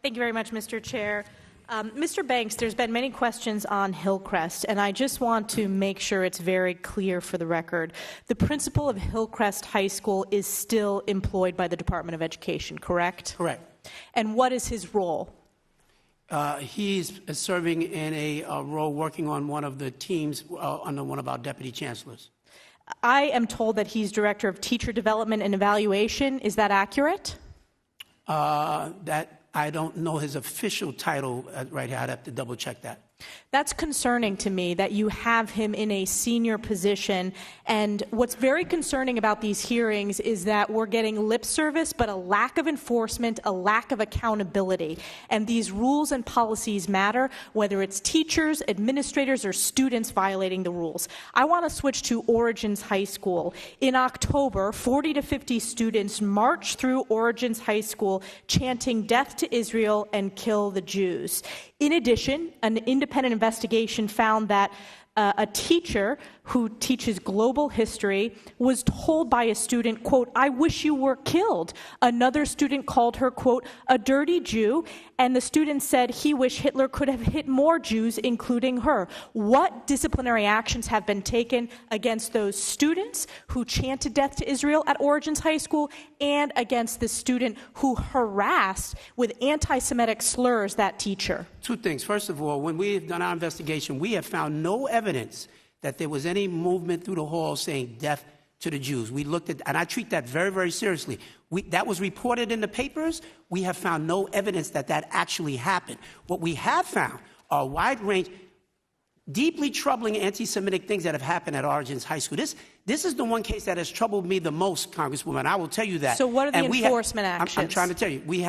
Thank you very much, Mr. Chair. Mr. Banks, there's been many questions on Hillcrest, and I just want to make sure it's very clear for the record. The principal of Hillcrest High School is still employed by the Department of Education, correct? Correct. And what is his role? He's serving in a role working on one of the teams under one of our deputy chancellors. I am told that he's Director of Teacher Development and Evaluation. Is that accurate? That I don't know his official title right here. I'd have to double check that. That's concerning to me that you have him in a senior position. And what's very concerning about these hearings is that we're getting lip service, but a lack of enforcement, a lack of accountability. And these rules and policies matter, whether it's teachers, administrators, or students violating the rules. I want to switch to Origins High School. In October, 40 to 50 students marched through Origins High School chanting "Death to Israel" and "Kill the Jews." In addition, an independent investigation found that a teacher who teaches global history was told by a student, quote, "I wish you were killed." Another student called her, quote, "a dirty Jew," and the student said he wished Hitler could have hit more Jews, including her. What disciplinary actions have been taken against those students who chanted "Death to Israel" at Origins High School and against the student who harassed with anti-Semitic slurs that teacher? Two things. First of all, when we've done our investigation, we have found no evidence that there was any movement through the hall saying "death to the Jews." We looked at, and I treat that very, very seriously. That was reported in the papers. We have found no evidence that that actually happened. What we have found are a wide range, deeply troubling anti-Semitic things that have happened at Origins High School. This is the one case that has troubled me the most, Congresswoman. I will tell you that. So what are the enforcement actions? I'm trying to tell you. We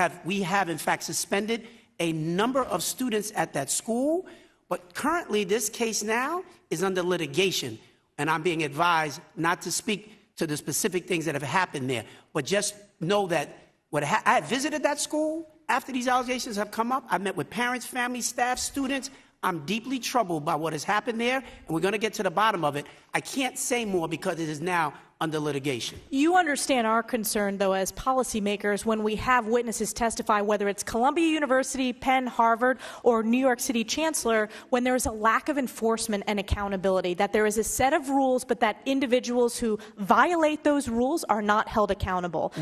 have in fact suspended a number of students at that school, but currently this case now is under litigation, and I'm being advised not to speak to the specific things that have happened there, but just know that I had visited that school after these allegations have come up. I met with parents, family, staff, students. I'm deeply troubled by what has happened there, and we're going to get to the bottom of it. I can't say more because it is now under litigation. You understand our concern, though, as policymakers, when we have witnesses testify, whether it's Columbia University, Penn, Harvard, or New York City Chancellor, when there is a lack of enforcement and accountability, that there is a set of rules, but that individuals who violate those rules are not held accountable.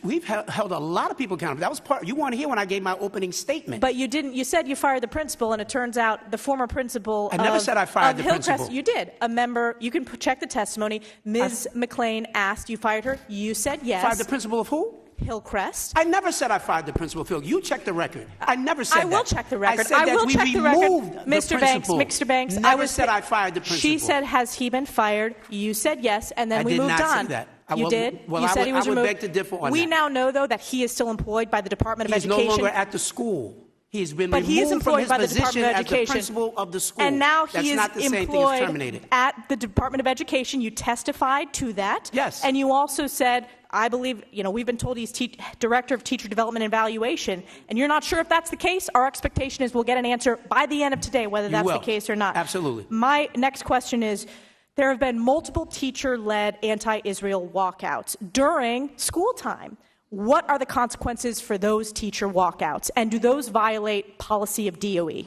We've held a lot of people accountable. That was part. You weren't here when I gave my opening statement. But you didn't. You said you fired the principal, and it turns out the former principal I never said I fired the principal. You did. A member. You can check the testimony. Ms. McClain asked, you fired her. You said yes. Fired the principal of who? Hillcrest. I never said I fired the principal of Hillcrest. You check the record. I never said that. I will check the record. I said that we removed the Mr. Banks, principal. Mr. Banks, Never said I fired the principal. She said, has he been fired? You said yes, and then we moved on. I did not say that. You did? Well, you said he was removed. removed. I would beg to differ on that. We now know, though, that he is still employed by the Department of Education. He's no longer at the school. He's been but removed he is employed from his by the position Department of as the Education. principal of the school. And now That's he is not the same thing as terminated. employed at the Department of Education. You testified to that. Yes. And you also said, I believe, we've been told he's Director of Teacher Development and Evaluation, and you're not sure if that's the case. Our expectation is we'll get an answer by the end of today whether that's the case or not. Absolutely. My next question is, there have been multiple teacher-led anti-Israel walkouts during school time. What are the consequences for those teacher walkouts, and do those violate policy of DOE?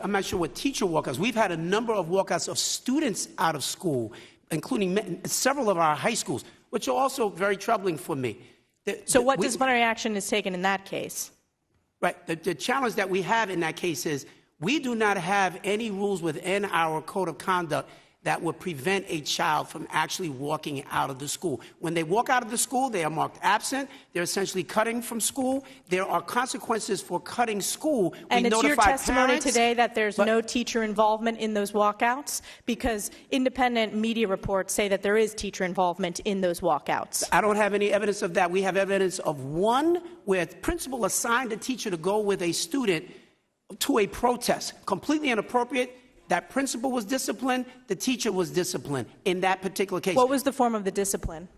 I'm not sure what teacher walkouts. We've had a number of walkouts of students out of school, including several of our high schools, which are also very troubling for me. So what disciplinary action is taken in that case? Right. The challenge that we have in that case is we do not have any rules within our code of conduct that would prevent a child from actually walking out of the school. When they walk out of the school, they are marked absent. They're essentially cutting from school. There are consequences for cutting school. And it's your testimony parents, today that there's no teacher involvement in those walkouts? Because independent media reports say that there is teacher involvement in those walkouts. I don't have any evidence of that. We have evidence of one where the principal assigned a teacher to go with a student to a protest, completely inappropriate. That principal was disciplined, the teacher was disciplined in that particular case. What was the form of the discipline?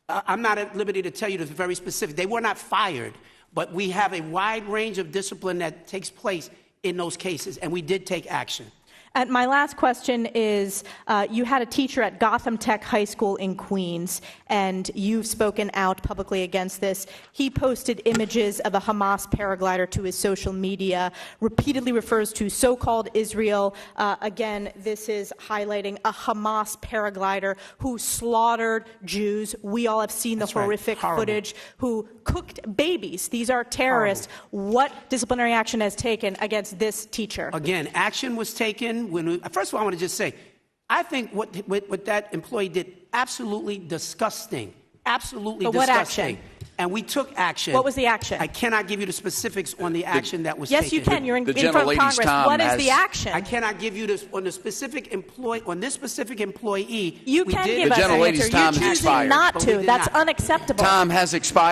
I'm not at liberty to tell you the very specific. They were not fired, but we have a wide range of discipline that takes place in those cases, and we did take action. And my last question is, you had a teacher at Gotham Tech High School in Queens, and you've spoken out publicly against this. He posted images of a Hamas paraglider to his social media, repeatedly refers to so-called Israel. Again, this is highlighting a Hamas paraglider who slaughtered Jews. We all have seen the horrific footage, who cooked babies. These are terrorists. Horrible. What disciplinary action has taken against this teacher? Again, action was taken. First of all, I want to just say, I think what that employee did, absolutely disgusting. Absolutely disgusting. But what action? And we took action. What was the action? I cannot give you the specifics on the action that was taken. Yes, you can. You're in front of Congress. What is the action? I cannot give you this on the specific employee. On this specific employee, you can give us an answer. You're choosing not to. That's unacceptable. Time has expired.